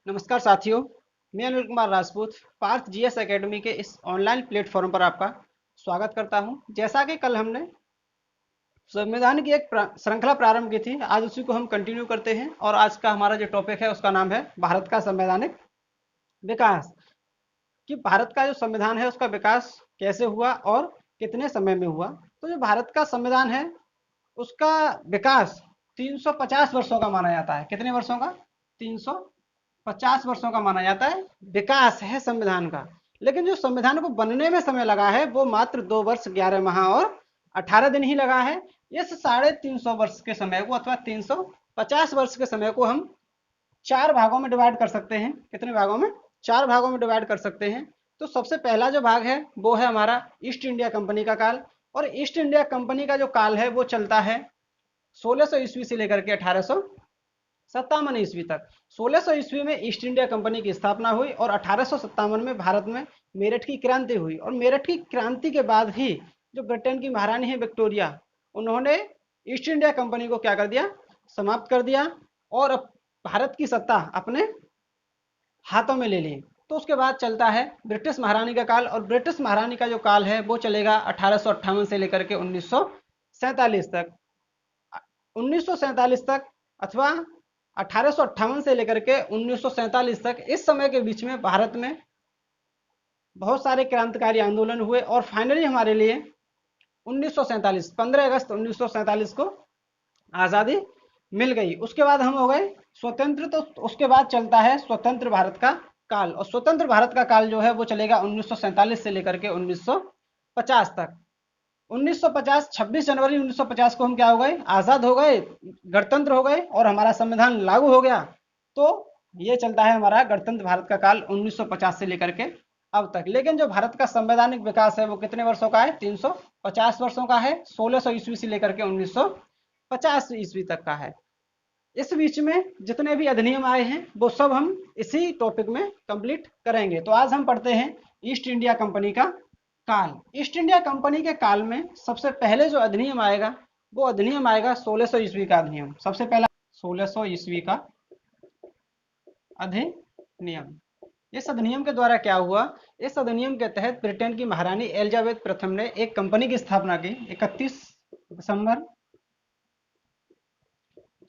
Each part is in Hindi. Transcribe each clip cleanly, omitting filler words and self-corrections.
नमस्कार साथियों, मैं अनिल कुमार राजपूत पार्थ जीएस एकेडमी के इस ऑनलाइन प्लेटफॉर्म पर आपका स्वागत करता हूं। जैसा कि कल हमने संविधान की एक श्रृंखला प्रारंभ की थी, आज उसी को हम कंटिन्यू करते हैं और आज का हमारा जो टॉपिक है उसका नाम है भारत का संवैधानिक विकास। कि भारत का जो संविधान है उसका विकास कैसे हुआ और कितने समय में हुआ। तो जो भारत का संविधान है उसका विकास 350 वर्षों का माना जाता है। कितने वर्षों का? 350 वर्षों का माना जाता है विकास है संविधान का। लेकिन जो संविधान को बनने में समय लगा है वो मात्र 2 वर्ष 11 माह और 18 दिन ही लगा है। इस 350 वर्ष के समय को अथवा 350 वर्ष के समय को हम 4 भागों में डिवाइड कर सकते हैं। कितने भागों में? 4 भागों में डिवाइड कर सकते हैं। तो सबसे पहला जो भाग है वो है हमारा ईस्ट इंडिया कंपनी का काल। और ईस्ट इंडिया कंपनी का जो काल है वो चलता है 1600 ईस्वी से लेकर के 1857 ईस्वी तक। 1600 ईस्वी में ईस्ट इंडिया कंपनी की स्थापना हुई और 1857 में भारत में मेरठ की क्रांति हुई। और मेरठ की क्रांति के बाद ही जो ब्रिटेन की महारानी है विक्टोरिया, उन्होंने ईस्ट इंडिया कंपनी को क्या कर दिया? समाप्त कर दिया और अब भारत की सत्ता अपने हाथों में ले ली। तो उसके बाद चलता है ब्रिटिश महारानी का काल। और ब्रिटिश महारानी का जो काल है वो चलेगा 1858 से लेकर के 1947 तक। 1947 तक अथवा 1858 से लेकर के 1947 तक, इस समय के बीच में भारत में बहुत सारे क्रांतिकारी आंदोलन हुए और फाइनली हमारे लिए 1947 15 अगस्त 1947 को आज़ादी मिल गई। उसके बाद हम हो गए स्वतंत्र। तो उसके बाद चलता है स्वतंत्र भारत का काल। और स्वतंत्र भारत का काल जो है वो चलेगा 1947 से लेकर के 1950 तक। 1950 26 जनवरी 1950 को हम क्या हो गए? आज़ाद हो गए, गणतंत्र हो गए और हमारा संविधान लागू हो गया। तो ये चलता है हमारा गणतंत्र भारत का काल 1950 से लेकर के अब तक। लेकिन जो भारत का संवैधानिक विकास है वो कितने वर्षों का है? 350 वर्षों का है। 1600 ईस्वी से लेकर के 1950 ईस्वी तक का है। इस बीच में जितने भी अधिनियम आए हैं वो सब हम इसी टॉपिक में कंप्लीट करेंगे। तो आज हम पढ़ते हैं ईस्ट इंडिया कंपनी का काल। ईस्ट इंडिया कंपनी के काल में सबसे पहले जो अधिनियम आएगा वो अधिनियम आएगा 1600 ईस्वी का अधिनियम। सबसे पहला 1600 ईस्वी का अधिनियम। इस अधिनियम के द्वारा क्या हुआ? इस अधिनियम के तहत ब्रिटेन की महारानी एलिजाबेथ प्रथम ने एक कंपनी की स्थापना की 31 दिसंबर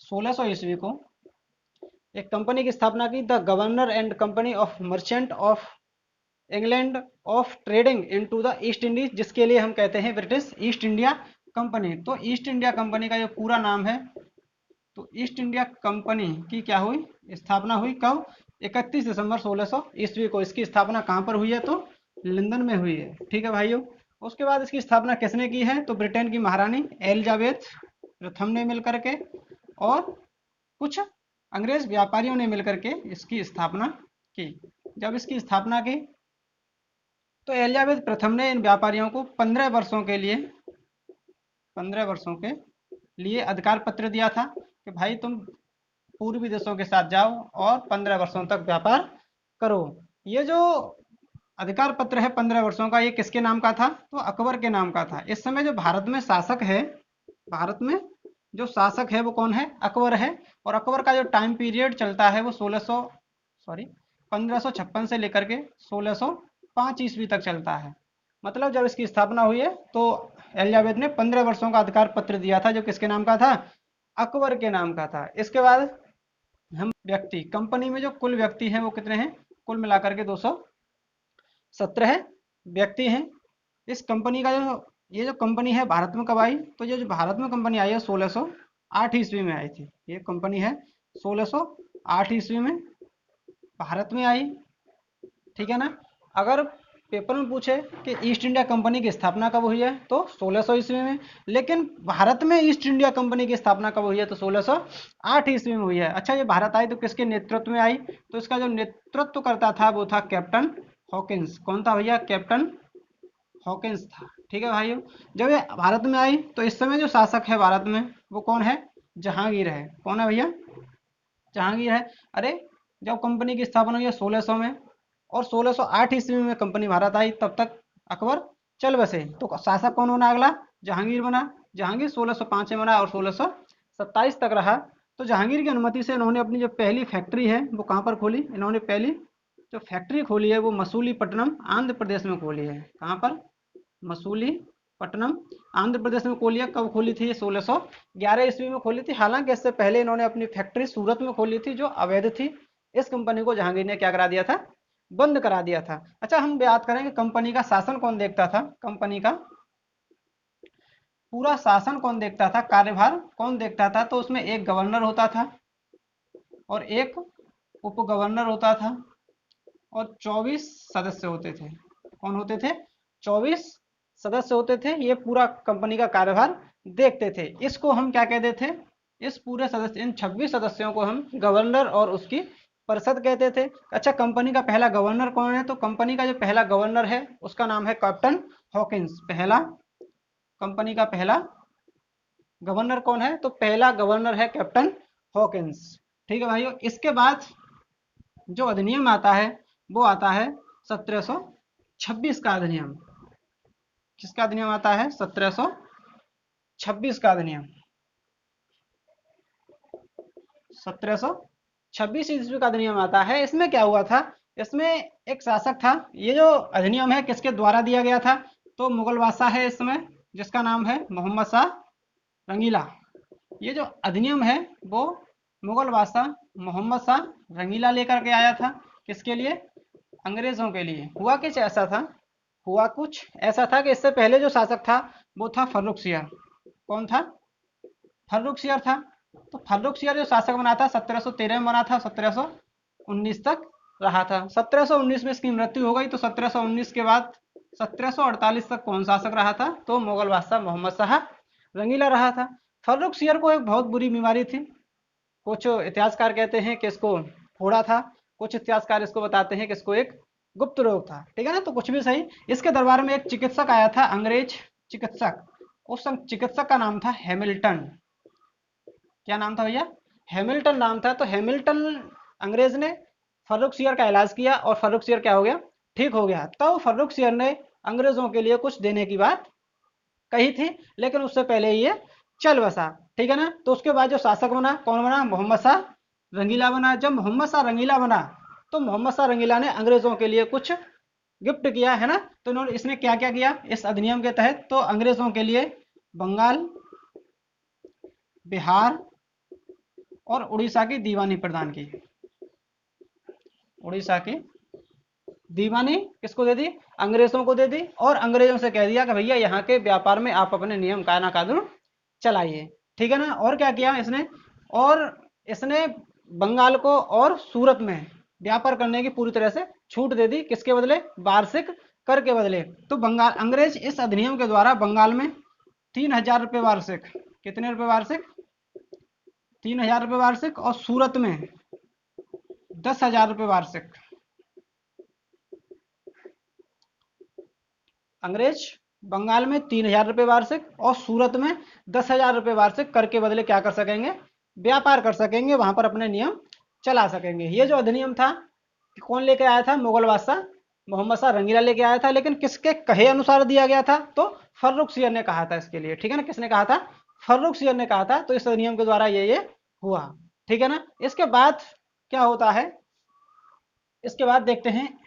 1600 ईस्वी को। एक कंपनी की स्थापना की, the governor and company of merchant of England of trading into the east Indies, जिसके लिए हम कहते हैं ब्रिटिश ईस्ट इंडिया कंपनी। तो ईस्ट इंडिया कंपनी का जो पूरा नाम है, तो ईस्ट इंडिया कंपनी की क्या हुई? स्थापना हुई कब? 31 दिसंबर 1600 ईस्वी को। इसकी स्थापना कहाँ पर हुई है? तो लंदन में हुई है। ठीक है भाइयों। उसके बाद इसकी स्थापना किसने की है? तो ब्रिटेन की महारानी एलिजाबेथ प्रथम ने मिलकर के और कुछ अंग्रेज व्यापारियों ने मिलकर के इसकी स्थापना की। जब इसकी स्थापना की तो एलिजाबेथ प्रथम ने इन व्यापारियों को 15 वर्षों के लिए अधिकार पत्र दिया था कि भाई तुम पूर्वी देशों के साथ जाओ और 15 वर्षों तक व्यापार करो। ये जो अधिकार पत्र है 15 वर्षों का, ये किसके नाम का था? तो अकबर के नाम का था। इस समय जो भारत में शासक है, भारत में जो शासक है वो कौन है? अकबर है। और अकबर का जो टाइम पीरियड चलता है वो 1556 से लेकर के 1605 ईस्वी तक चलता है। मतलब जब इसकी स्थापना हुई है तो एलिजाबेथ ने 15 वर्षों का अधिकार पत्र दिया था, जो किसके नाम का था? अकबर के नाम का था। इसके बाद हम व्यक्ति, कंपनी में जो कुल व्यक्ति हैं वो कितने हैं? कुल मिलाकर के 217 व्यक्ति हैं। इस कंपनी का जो ये जो कंपनी है भारत में कब आई? तो ये जो भारत में कंपनी आई है 1608 ईस्वी में आई थी। ये कंपनी है 1608 ईस्वी में भारत में आई। ठीक है ना। अगर पेपर में पूछे कि ईस्ट इंडिया कंपनी की स्थापना कब हुई है तो 1600 ईस्वी में। लेकिन भारत में ईस्ट इंडिया कंपनी की स्थापना कब हुई है? तो 1608 ईस्वी में हुई है। अच्छा, ये भारत आई तो किसके नेतृत्व में आई? तो इसका जो नेतृत्व करता था वो था कैप्टन हॉकिंस। कौन था भैया? कैप्टन हॉकिंस था। ठीक है भाइयों। जब ये भारत में आई तो इस समय जो शासक है भारत में वो कौन है? जहांगीर है। कौन है भैया? जहांगीर है। अरे, जब कंपनी की स्थापना हुई है 1600 में और 1608 ईस्वी में कंपनी भारत आई, तब तक अकबर चल बसे। तो शासक कौन बना अगला? जहांगीर बना। जहांगीर 1605 में बना और 1627 तक रहा। तो जहांगीर की अनुमति से इन्होंने अपनी जो पहली फैक्ट्री है वो कहाँ पर खोली, इन्होंने पहली जो फैक्ट्री खोली है वो मसूलीपट्टनम आंध्र प्रदेश में खोली है। कहाँ पर? मसूलीपट्टनम आंध्र प्रदेश में खोली है। कब खोली थी? 1611 ईस्वी में खोली थी। हालांकि इससे पहले इन्होंने अपनी फैक्ट्री सूरत में खोली थी जो अवैध थी। इस कंपनी को जहांगीर ने क्या करा दिया था? बंद करा दिया था। अच्छा, हम बात करेंगे कंपनी का शासन कौन देखता था। कंपनी का पूरा शासन कौन देखता था, कार्यभार कौन देखता था? तो उसमें एक गवर्नर होता था और एक उप गवर्नर होता था और 24 सदस्य होते थे। कौन होते थे? 24 सदस्य होते थे। ये पूरा कंपनी का कार्यभार देखते थे। इसको हम क्या कहते थे? इस पूरे सदस्य, इन 26 सदस्यों को हम गवर्नर और उसकी परिषद कहते थे। अच्छा, कंपनी का पहला गवर्नर कौन है? तो कंपनी का जो पहला गवर्नर है उसका नाम है कैप्टन हॉकिंस। पहला कंपनी का पहला गवर्नर कौन है? तो पहला गवर्नर है कैप्टन हॉकिंस। ठीक है भाइयों। इसके बाद जो अधिनियम आता है वो आता है 1726 का अधिनियम। किसका अधिनियम आता है? 1726 का अधिनियम। 1726 ईस्वी का अधिनियम आता है। इसमें क्या हुआ था? इसमें एक शासक था। ये जो अधिनियम है किसके द्वारा दिया गया था? तो मुगल बादशाह है इसमें, जिसका नाम है मोहम्मद शाह रंगीला। ये जो अधिनियम है वो मुगल बादशाह मोहम्मद शाह रंगीला लेकर के आया था। किसके लिए? अंग्रेजों के लिए। हुआ कुछ ऐसा था कि इससे पहले जो शासक था वो था फर्रुखसियर। कौन था? फर्रुखसियर था। तो फर्रुखसियर जो शासक बना था 1713 में बना था, 1719 तक रहा था। 1719 में इसकी मृत्यु हो गई। तो 1719 के बाद 1748 तक कौन शासक रहा था? तो मुगल बादशाह मोहम्मद शाह रंगीला रहा था। फर्रुखसियर को एक बहुत बुरी बीमारी थी। कुछ इतिहासकार कहते हैं कि इसको फोड़ा था, कुछ इतिहासकार इसको बताते हैं कि इसको एक गुप्त रोग था। ठीक है ना? तो कुछ भी सही। इसके दरबार में एक चिकित्सक आया था, अंग्रेज चिकित्सक। उस चिकित्सक का नाम था हैमिल्टन। क्या नाम था भैया? हैमिल्टन नाम था। तो हैमिल्टन अंग्रेज ने फर्रुखसियर का इलाज किया और फर्रुखसियर क्या हो गया? ठीक हो गया। तब फर्रुखसियर ने अंग्रेजों के लिए कुछ देने की बात कही थी, लेकिन उससे पहले ये चल बसा। ठीक है ना? तो उसके बाद जो शासक बना, कौन बना? मोहम्मद शाह रंगीला बना। जब मोहम्मद शाह रंगीला बना तो मोहम्मद शाह रंगीला ने अंग्रेजों के लिए कुछ गिफ्ट किया, है ना? तो इन्होंने इसने क्या क्या किया इस अधिनियम के तहत? तो अंग्रेजों के लिए बंगाल, बिहार और उड़ीसा की दीवानी प्रदान की। उड़ीसा की दीवानी किसको दे दी? अंग्रेजों को दे दी। और अंग्रेजों से कह दिया कि भैया यहाँ के व्यापार में आप अपने नियम कायदा कानून चलाइए। ठीक है ना? और क्या किया इसने? और इसने बंगाल को और सूरत में व्यापार करने की पूरी तरह से छूट दे दी। किसके बदले? वार्षिक कर के बदले। तो बंगाल अंग्रेज इस अधिनियम के द्वारा बंगाल में 3000 रुपये वार्षिक। कितने रुपए वार्षिक? 3000 रुपये वार्षिक। और सूरत में 10,000 रुपये वार्षिक। अंग्रेज बंगाल में 3000 रुपये वार्षिक और सूरत में 10,000 रुपये वार्षिक कर के बदले क्या कर सकेंगे? व्यापार कर सकेंगे, वहां पर अपने नियम चला सकेंगे। ये जो अधिनियम था कौन लेके आया था? मुगल बादशाह मोहम्मद शाह रंगीला लेके आया था। लेकिन किसके कहे अनुसार दिया गया था? तो फर्रुखसियर ने कहा था इसके लिए। ठीक है ना? किसने कहा था? फर्रुखसियर ने कहा था। तो इस अधिनियम के द्वारा ये हुआ। ठीक है ना? इसके बाद क्या होता है? इसके बाद देखते हैं,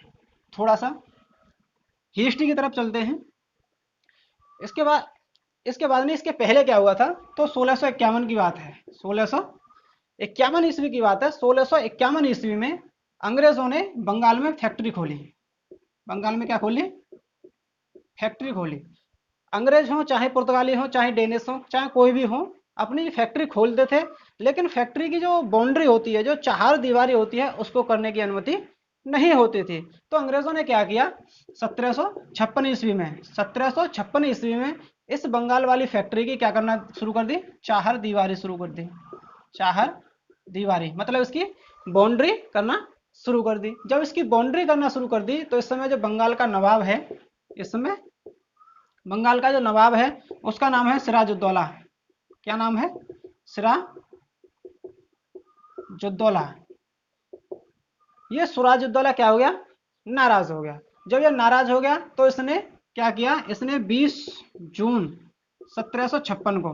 थोड़ा सा हिस्ट्री की तरफ चलते हैं। इसके बाद नहीं, इसके पहले क्या हुआ था? तो 1651 की बात है। 1651 ईस्वी की बात है। 1651 ईस्वी में अंग्रेजों ने बंगाल में फैक्ट्री खोली। बंगाल में क्या खोली? फैक्ट्री खोली। अंग्रेज हो चाहे पुर्तगाली हो चाहे डेनिश हो चाहे कोई भी हो, अपनी फैक्ट्री खोलते थे। लेकिन फैक्ट्री की जो बाउंड्री होती है, जो चार दीवारी होती है, उसको करने की अनुमति नहीं होती थी। तो अंग्रेजों ने क्या किया? 1756 ईस्वी में 1756 ईस्वी में इस बंगाल वाली फैक्ट्री की क्या करना शुरू कर दी? चार दीवारी शुरू कर दी। चार दीवारी मतलब इसकी बाउंड्री करना शुरू कर दी। जब इसकी बाउंड्री करना शुरू कर दी तो इस समय जो बंगाल का नवाब है, इस समय बंगाल का जो नवाब है उसका नाम है सिराजुद्दौला। क्या नाम है? सिराजुद्दौला। ये सिराजुद्दौला क्या हो गया? नाराज हो गया। जब ये नाराज हो गया तो इसने क्या किया? इसने 20 जून 1756 को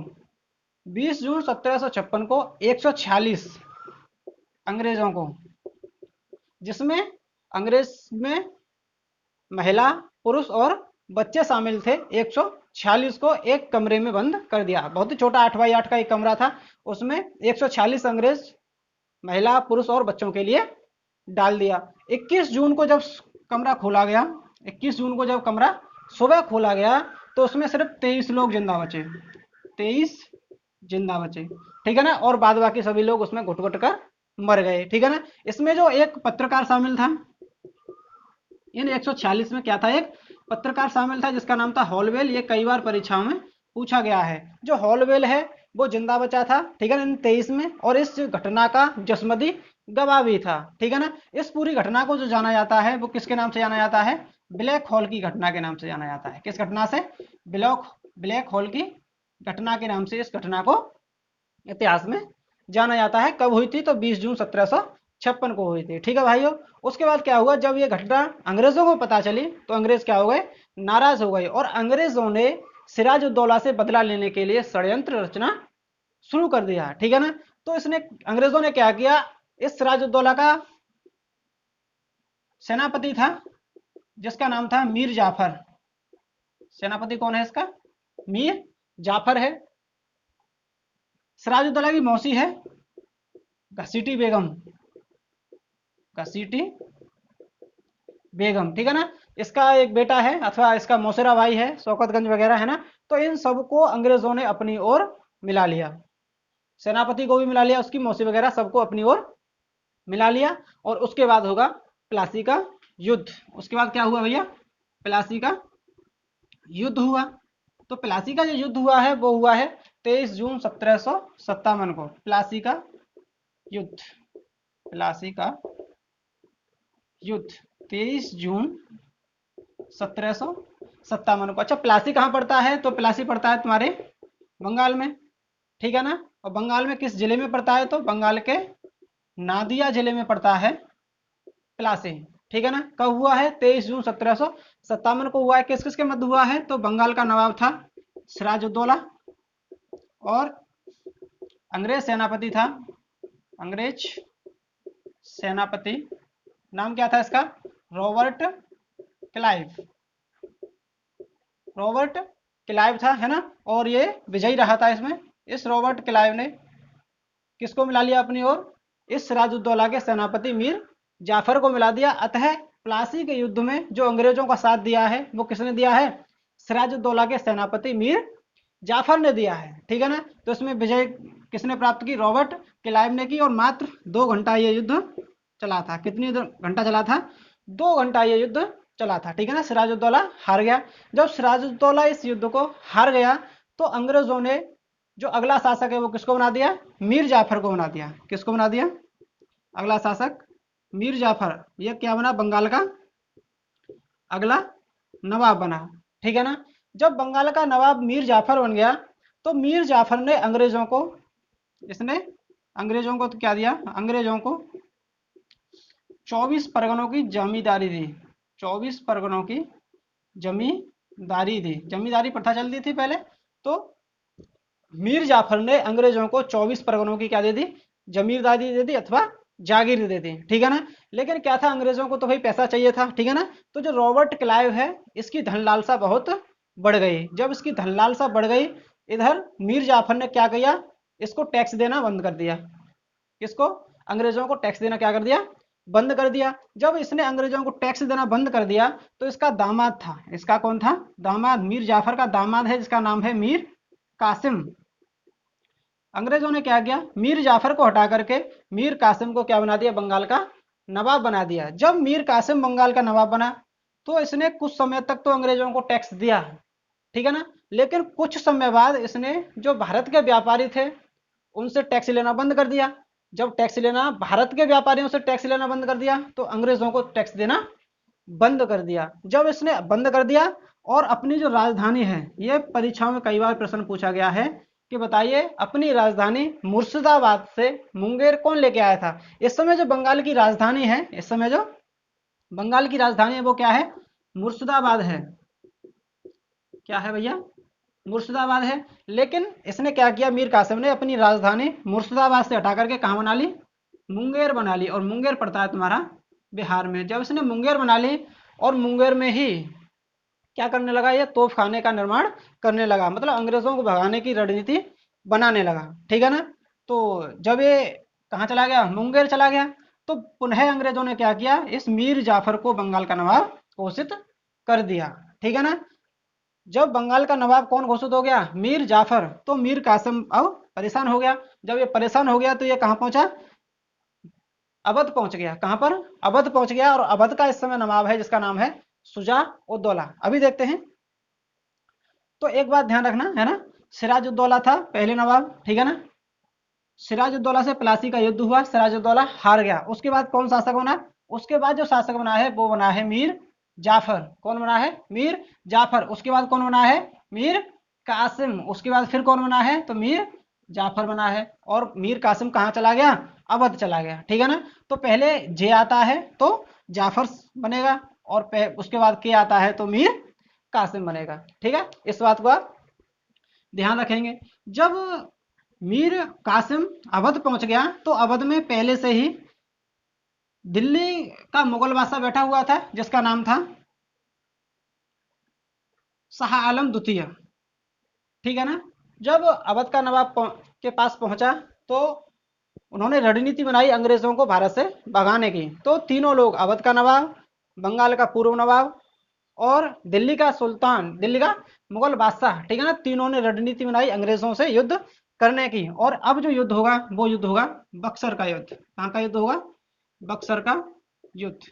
20 जून 1756 को 146 अंग्रेजों को, जिसमें अंग्रेज में महिला, पुरुष और बच्चे शामिल थे, 146 को एक कमरे में बंद कर दिया। बहुत ही छोटा 8x8 का एक कमरा था, उसमें 146 अंग्रेज महिला, पुरुष और बच्चों के लिए डाल दिया। 21 जून को जब कमरा खोला गया, 21 जून को जब कमरा सुबह खोला गया, तो उसमें सिर्फ 23 लोग जिंदा बचे, 23 जिंदा बचे, ठीक है ना। और बाद बाकी सभी लोग उसमें घुट घुट कर मर गए, ठीक है ना। इसमें जो एक पत्रकार शामिल था, इन 146 में क्या था, एक पत्रकार शामिल था जिसका नाम था हॉलवेल। ये कई बार परीक्षाओं में पूछा गया है। जो हॉलवेल है वो जिंदा बचा था, ठीक है ना, इन 23 में, और इस घटना का जसमदी गवाह भी था, ठीक है ना। इस पूरी घटना को जो जाना जाता है वो किसके नाम से जाना जाता है, ब्लैक होल की घटना के नाम से जाना जाता है। किस घटना से, ब्लैक होल की घटना के नाम से इस घटना को इतिहास में जाना जाता है। कब हुई थी, तो 20 जून 1756 को हुई थी, ठीक है भाइयों। उसके बाद क्या हुआ, जब ये घटना अंग्रेजों को पता चली तो अंग्रेज क्या हो गए, नाराज हो गए, और अंग्रेजों ने सिराजुद्दौला से बदला लेने के लिए षड्यंत्र रचना शुरू कर दिया, ठीक है ना। तो इसने, अंग्रेजों ने क्या किया, इस सिराजुद्दौला का सेनापति था जिसका नाम था मीर जाफर। सेनापति कौन है इसका, मीर जाफर है। सिराजुद्दौला की मौसी है घसीटी बेगम, घसीटी बेगम, ठीक है ना। इसका एक बेटा है, अथवा इसका मौसेरा भाई है, शौकतगंज वगैरह है ना। तो इन सबको अंग्रेजों ने अपनी ओर मिला लिया, सेनापति को भी मिला लिया, उसकी मौसी वगैरह सबको अपनी ओर मिला लिया। और उसके बाद होगा प्लासी का युद्ध। उसके बाद क्या हुआ भैया, प्लासी का युद्ध हुआ। तो प्लासी का जो युद्ध हुआ है वो हुआ है 23 जून 1757 को, प्लासी का युद्ध, प्लासी का युद्ध 23 जून 1757 को। अच्छा, प्लासी कहाँ पड़ता है, तो प्लासी पड़ता है तुम्हारे बंगाल में, ठीक है ना। और बंगाल में किस जिले में पड़ता है, तो बंगाल के नादिया जिले में पड़ता है प्लासी, ठीक है ना। कब हुआ है, 23 जून 1757 को हुआ है। किस किस के मध्य हुआ है, तो बंगाल का नवाब था सिराजुद्दौला, और अंग्रेज सेनापति था, अंग्रेज सेनापति, नाम क्या था इसका, रॉबर्ट क्लाइव, रॉबर्ट क्लाइव था, है ना। और ये विजयी रहा था इसमें। इस रॉबर्ट क्लाइव ने किसको मिला लिया अपनी ओर, इस सिराजुद्दौला के सेनापति मीर जाफर को मिला दिया। अतः प्लासी के युद्ध में जो अंग्रेजों का साथ दिया है वो किसने दिया है, सिराजुद्दौला के सेनापति मीर जाफर ने दिया है, ठीक है ना। तो इसमें विजय किसने प्राप्त की, रॉबर्ट क्लाइव ने की। और मात्र 2 घंटा ये युद्ध चला था। कितनी घंटा चला था, 2 घंटा ये युद्ध चला था, ठीक है ना। सिराजुद्दौला हार गया। जब सिराजुद्दौला इस युद्ध को हार गया तो अंग्रेजों ने जो अगला शासक है वो किसको बना दिया, मीर जाफर को बना दिया। किसको बना दिया, अगला शासक मीर जाफर। यह क्या बना, बंगाल का अगला नवाब बना, ठीक है ना। जब बंगाल का नवाब मीर जाफर बन गया तो मीर जाफर ने अंग्रेजों को, इसने अंग्रेजों को तो क्या दिया, अंग्रेजों को 24 परगनों की जमींदारी दी, 24 परगनों की जमींदारी दी। जमींदारी प्रथा चलती थी पहले, तो मीर जाफर ने अंग्रेजों को 24 परगनों की क्या दे दी, जमींदारी दे दी, अथवा जागीर दे दी, ठीक है ना। लेकिन क्या था, अंग्रेजों को तो भाई पैसा चाहिए था, ठीक है ना। तो जो रॉबर्ट क्लाइव है इसकी धन लालसा बहुत बढ़ गई। जब इसकी धन लालसा बढ़ गई, इधर मीर जाफर ने क्या किया, इसको टैक्स देना बंद कर दिया। किसको, अंग्रेजों को टैक्स देना क्या कर दिया, बंद कर दिया। जब इसने अंग्रेजों को टैक्स देना बंद कर दिया तो इसका दामाद था, इसका कौन था, दामाद, मीर जाफर का दामाद है जिसका नाम है मीर कासिम। अंग्रेजों ने क्या किया, मीर जाफर को हटा करके मीर कासिम को क्या बना दिया, बंगाल का नवाब बना दिया। जब मीर कासिम बंगाल का नवाब बना तो इसने कुछ समय तक तो अंग्रेजों को टैक्स दिया, ठीक है ना। लेकिन कुछ समय बाद इसने जो भारत के व्यापारी थे उनसे टैक्स लेना बंद कर दिया। जब टैक्स लेना, भारत के व्यापारियों से टैक्स लेना बंद कर दिया तो अंग्रेजों को टैक्स देना बंद कर दिया। जब इसने बंद कर दिया, और अपनी जो राजधानी है, ये परीक्षाओं में कई बार प्रश्न पूछा गया है कि बताइए अपनी राजधानी मुर्शिदाबाद से मुंगेर कौन लेके आया था। इस समय जो बंगाल की राजधानी है, इस समय जो बंगाल की राजधानी है वो क्या है, मुर्शिदाबाद है। क्या है भैया, मुर्शिदाबाद है। लेकिन इसने क्या किया, मीर कासिम ने अपनी राजधानी मुर्शिदाबाद से हटा करके कहाँ बना ली, मुंगेर बना ली। और मुंगेर पड़ता है तुम्हारा बिहार में। जब इसने मुंगेर बना ली और मुंगेर में ही क्या करने लगा, ये तोप खाने का निर्माण करने लगा, मतलब अंग्रेजों को भगाने की रणनीति बनाने लगा। ठीक है ना। तो जब ये कहाँ चला गया, मुंगेर चला गया, तो पुनः अंग्रेजों ने क्या किया, इस मीर जाफर को बंगाल का नवाब घोषित कर दिया। ठीक है ना। जब बंगाल का नवाब कौन घोषित हो गया, मीर जाफर, तो मीर कासिम अब परेशान हो गया। जब ये परेशान हो गया तो ये कहाँ पहुंचा, अवध पहुंच गया। कहां पर, अवध पहुंच गया। और अवध का इस समय नवाब है जिसका नाम है सुजा उद्दौला। अभी देखते हैं। तो एक बात ध्यान रखना है ना, सिराज उद्दौला था पहले नवाब। ठीक है ना। सिराज उद्दौला से प्लासी का युद्ध हुआ, सिराज उद्दौला हार गया। उसके बाद कौन शासक बना, उसके बाद जो शासक बना है वो बना है मीर जाफर। कौन बना है, मीर जाफर। उसके बाद कौन बना है, मीर कासिम। उसके बाद फिर कौन बना है, तो मीर जाफर बना है। और मीर कासिम कहाँ चला गया, अवध चला गया। ठीक है ना। तो पहले जे आता है तो जाफर बनेगा, और उसके बाद के आता है तो मीर कासिम बनेगा। ठीक है, इस बात को आप ध्यान रखेंगे। जब मीर कासिम अवध पहुंच गया तो अवध में पहले से ही दिल्ली का मुगल बादशाह बैठा हुआ था जिसका नाम था शाह आलम द्वितीय। ठीक है ना। जब अवध का नवाब के पास पहुंचा तो उन्होंने रणनीति बनाई अंग्रेजों को भारत से भगाने की। तो तीनों लोग, अवध का नवाब, बंगाल का पूर्व नवाब और दिल्ली का सुल्तान, दिल्ली का मुगल बादशाह, ठीक है ना, तीनों ने रणनीति बनाई अंग्रेजों से युद्ध करने की। और अब जो युद्ध होगा वो युद्ध होगा बक्सर का युद्ध। कहाँ का युद्ध होगा, बक्सर का युद्ध।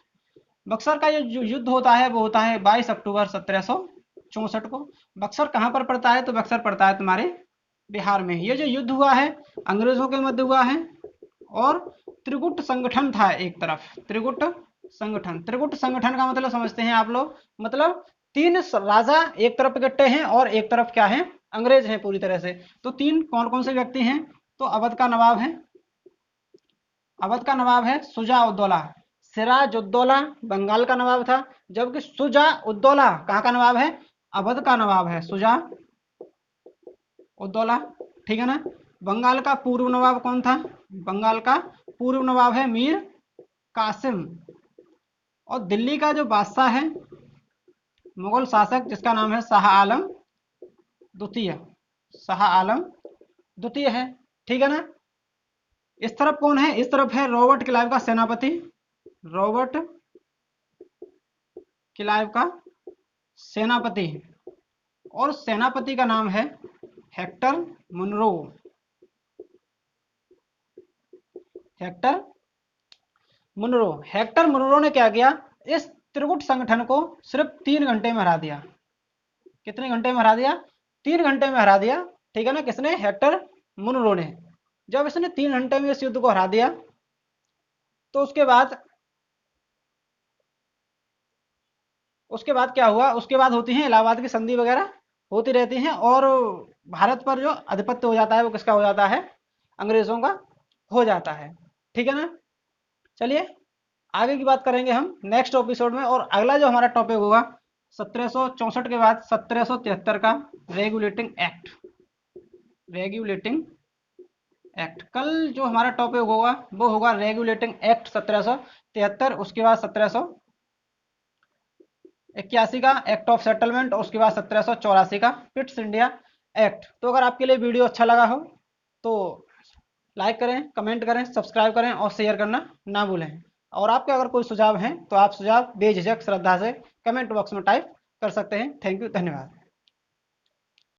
बक्सर का जो युद्ध होता है वो होता है 22 अक्टूबर 1764 को। बक्सर कहाँ पर पड़ता है, तो बक्सर पड़ता है तुम्हारे बिहार में। ये जो युद्ध हुआ है अंग्रेजों के मध्य हुआ है। और त्रिगुट संगठन था एक तरफ, त्रिगुट संगठन। त्रिगुट संगठन का मतलब समझते हैं आप लोग, मतलब तीन राजा एक तरफ इकट्ठे हैं और एक तरफ क्या है, अंग्रेज हैं पूरी तरह से। तो तीन कौन कौन से व्यक्ति हैं, तो अवध का नवाब है, अवध का नवाब है सुजा उद्दौला। सिराज उद्दौला बंगाल का नवाब था, जबकि सुजा उद्दौला कहाँ का नवाब है, अवध का नवाब है सुजा उद्दौला। ठीक है ना। बंगाल का पूर्व नवाब कौन था, बंगाल का पूर्व नवाब है मीर कासिम। और दिल्ली का जो बादशाह है, मुगल शासक, जिसका नाम है शाह आलम द्वितीय, शाह आलम द्वितीय है। ठीक है ना। इस तरफ कौन है, इस तरफ है रॉबर्ट क्लाइव का सेनापति, रॉबर्ट क्लाइव का सेनापति। और सेनापति का नाम है Hector Munro, Hector Munro. Hector Munro ने क्या किया, इस त्रिगुट संगठन को सिर्फ 3 घंटे में हरा दिया। कितने घंटे में हरा दिया, 3 घंटे में हरा दिया। ठीक है ना, किसने, हेक्टर मुनरो ने। जब इसने 3 घंटे में इस युद्ध को हरा दिया तो उसके बाद क्या हुआ, उसके बाद होती है इलाहाबाद की संधि वगैरह होती रहती हैं। और भारत पर जो आधिपत्य हो जाता है वो किसका हो जाता है, अंग्रेजों का हो जाता है। ठीक है ना। चलिए आगे की बात करेंगे हम नेक्स्ट एपिसोड में। और अगला जो हमारा टॉपिक होगा 1764 के बाद 1773 का रेगुलेटिंग एक्ट, रेगुलेटिंग एक्ट। कल जो हमारा टॉपिक होगा वो होगा रेगुलेटिंग एक्ट 1773। उसके बाद 1781 का एक्ट ऑफ सेटलमेंट, और उसके बाद 1784 का पिट्स इंडिया एक्ट। तो अगर आपके लिए वीडियो अच्छा लगा हो तो लाइक करें, कमेंट करें, सब्सक्राइब करें और शेयर करना ना भूलें। और आपके अगर कोई सुझाव हैं तो आप सुझाव बेझिझक श्रद्धा से कमेंट बॉक्स में टाइप कर सकते हैं। थैंक यू, धन्यवाद।